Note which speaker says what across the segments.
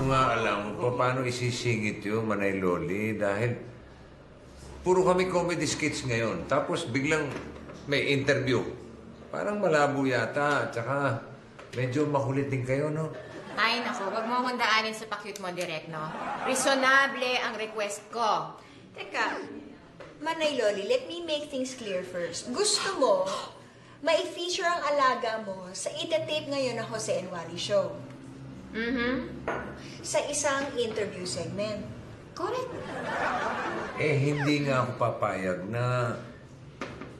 Speaker 1: ko nga alam kung paano isisingit yun, Manay Loli, dahil puro kami comedy skits ngayon. Tapos biglang may interview. Parang malabo yata, tsaka medyo makulit din kayo, no?
Speaker 2: Ay, naku, wag mo akong daanin sa pa-cute mo direct, no? Reasonable ang request ko.
Speaker 3: Teka, Manay Loli, let me make things clear first. Gusto mo, mai-feature ang alaga mo sa itatape ngayon na Jose and Wally show. Sa isang interview segment.
Speaker 2: Correct.
Speaker 1: Hindi nga ako papayag na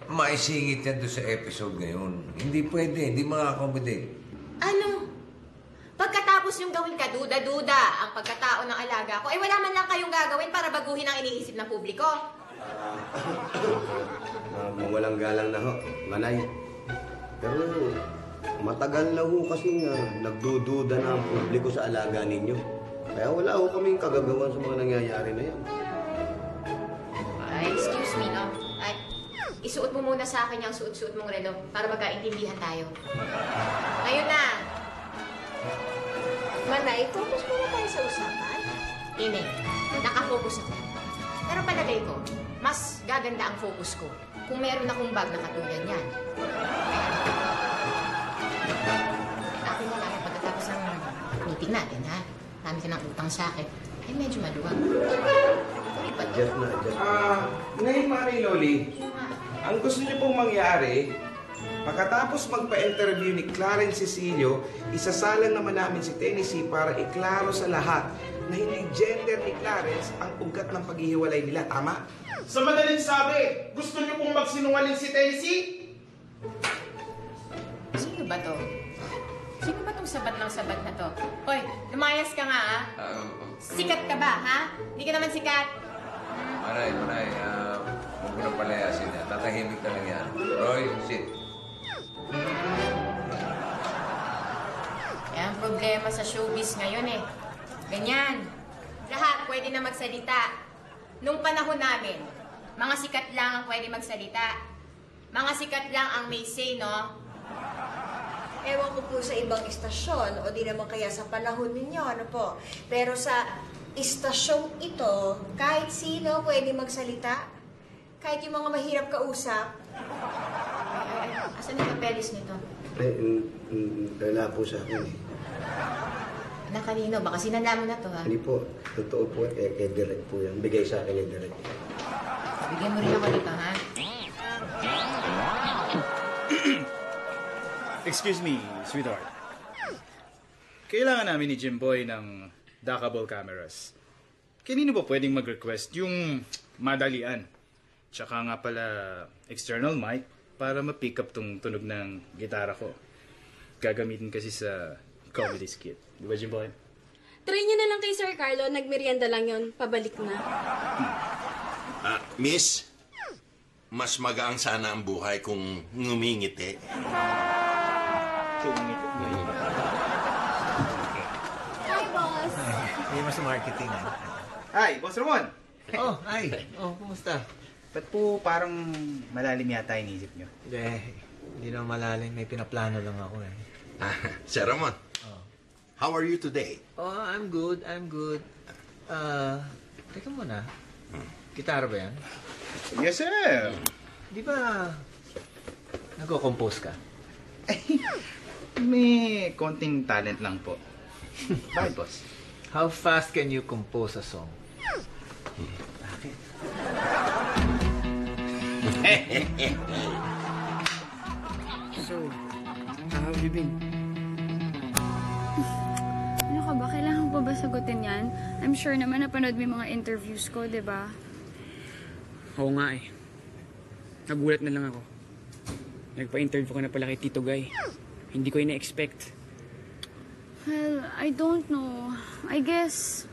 Speaker 1: maisingit yan doon sa episode ngayon. Hindi pwede, hindi makaka-accommodate.
Speaker 2: Ano? Pagkatapos yung gawin ka, duda-duda ang pagkatao ng alaga ko, wala man lang kayong gagawin para baguhin ang iniisip ng publiko.
Speaker 4: Walang galang na ho, Manay. Pero matagal na ho kasi nga nagdududa na ang publiko sa alaga ninyo. Kaya wala ho kaming kagagawan sa mga nangyayari na yan.
Speaker 2: Ay, excuse me, no? Ay, isuot mo muna sa akin yung suot-suot mong relo para magkaintindihan tayo. Ngayon na!
Speaker 3: Manay, focus muna tayo sa usapan.
Speaker 2: Hindi. Nakafocus ako. Pero palagay ko, mas gaganda ang focus ko kung meron akong bag na katulad niyan. Akin na lang pagkatapos ng meeting natin, ha? Dami ka ng utang sa akin. Medyo maluwag.
Speaker 4: Adjust na, adjust na.
Speaker 5: Ngayon, Manay Loli, ang gusto niyo pong mangyari, pagkatapos magpa-interview ni Clarence Cecilio, isasalang naman namin si Tennessee para iklaro sa lahat na hindi gender ni Clarence ang ugat ng paghihiwalay nila. Tama?
Speaker 6: Sa madaling sabi, gusto niyo pong magsinungaling si Tennessee?
Speaker 2: Sino ba to? Sino ba tong sabat ng sabat na to? Hoy, lumayas ka nga, ha? Sikat ka ba, ha? Hindi ka naman sikat.
Speaker 1: Manay, huwag mo na palayasin yan. Tatahimik ka lang yan. Roy, sit.
Speaker 2: Yan ang problema sa showbiz ngayon, eh. Ganyan. Lahat pwede na magsalita. Nung panahon namin, mga sikat lang ang pwede magsalita. Mga sikat lang ang may say, no?
Speaker 3: Ewan ko po sa ibang istasyon o di naman kaya sa panahon ninyo, ano po. Pero sa istasyong ito, kahit sino pwede magsalita. Kahit yung mga mahirap kausap.
Speaker 2: Asan yung papeles nito?
Speaker 4: Wala po sa akin eh.
Speaker 2: Na kanino? Baka sinala mo na to, ha?
Speaker 4: Hindi po, totoo po, direct po yan. Bigay sa akin yung direct.
Speaker 2: Bigyan mo rin ako dito, ha?
Speaker 7: Excuse me, sweetheart. Kailangan namin ni Jimboy ng duckable cameras. Kanino ba pwedeng mag-request yung madalian? Tsaka nga pala external mic para ma-pick up tong tunog ng gitara ko. Gagamitin kasi sa comedy skit. Di ba, Jimboy?
Speaker 8: Try niyo na lang kay Sir Carlo. Nagmerienda lang yon. Pabalik na.
Speaker 6: Miss, mas magaang sana ang buhay kung ngumingiti.
Speaker 8: Hi, boss.
Speaker 9: Hindi mo sa marketing, ha?
Speaker 7: Hi, Boss Ramon!
Speaker 9: Oh, hi. Oh, kumusta?
Speaker 7: Ba't po parang malalim yata iniisip nyo?
Speaker 9: Hindi naman malalim. May pinaplano lang ako, eh.
Speaker 6: Sir Ramon, how are you today?
Speaker 9: Oh, I'm good. Teka muna. Gitara ba yan?
Speaker 7: Yes, sir!
Speaker 9: Di ba nagko-compose ka?
Speaker 7: May konting talent lang po. Bakit, boss?
Speaker 9: How fast can you compose a song? Bakit?
Speaker 8: So, how have you been? Ano ka ba? Kailangan ko ba sagutin yan? I'm sure naman napanood mo yung mga interviews ko, di ba?
Speaker 10: Oo nga eh. Nagulat na lang ako. Nagpa-interview ko na pala kay Tito Guy. Hindi ko ina-expect.
Speaker 8: Well, I don't know. I guess...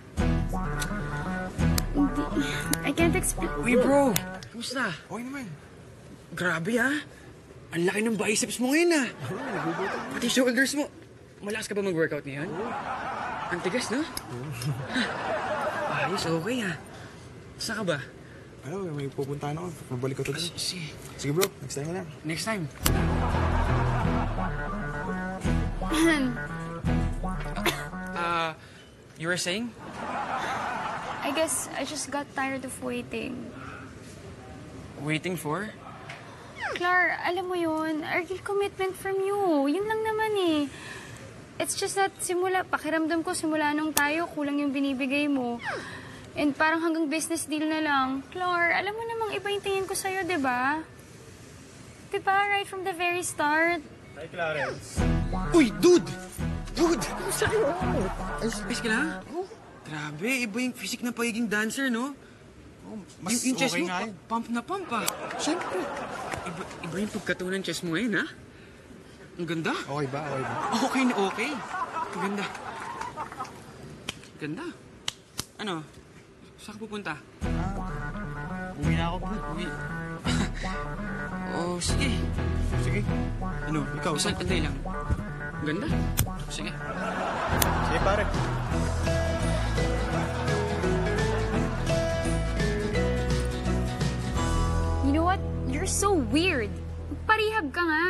Speaker 8: I can't explain.
Speaker 10: Uy bro! Kamusta? Okay naman. Grabe ah. Ang laki ng biceps mo ngayon ah. Pati shoulders mo. Malakas ka ba mag-workout ngayon? Ang tigas, no? Ayos, okay ah. Saan ka ba?
Speaker 5: Ano, may pupuntahan ako. Mabalik ko to doon. Sige bro, next time na lang.
Speaker 10: Next time. You were saying?
Speaker 8: I guess I just got tired of waiting.
Speaker 10: Waiting for?
Speaker 8: Clar, alam mo yun, a real commitment from you. Yun lang naman eh. It's just that pakiramdam ko simula nung tayo, kulang yung binibigay mo. And parang hanggang business deal na lang. Clar, alam mo namang iba yung tingin ko sa'yo, di ba? Di ba, right from the very start?
Speaker 7: Hi, Clarence.
Speaker 10: Uy, dude! Dude! Kamusta kayo? Ayos ka lang? Grabe, iba yung physique ng pagiging dancer, no?
Speaker 7: Mas
Speaker 10: yung chest
Speaker 7: okay
Speaker 10: mo,
Speaker 7: nga yun.
Speaker 10: pump na pump, ah. Siyempre. Iba yung pagkatunan ng chest mo ngayon, ha? Ang ganda.
Speaker 7: Okay ba? Okay ba?
Speaker 10: Okay na okay. Ang ganda. Ganda. Ano? Saan ka pupunta?
Speaker 7: Uwi na ako.
Speaker 10: Uwi. Oh, sige.
Speaker 7: Sige. Ano? Ikaw?
Speaker 10: Saan? Antay lang. Ang ganda. Sige.
Speaker 7: Sige, pare.
Speaker 8: You know what? You're so weird. Parihab ka nga.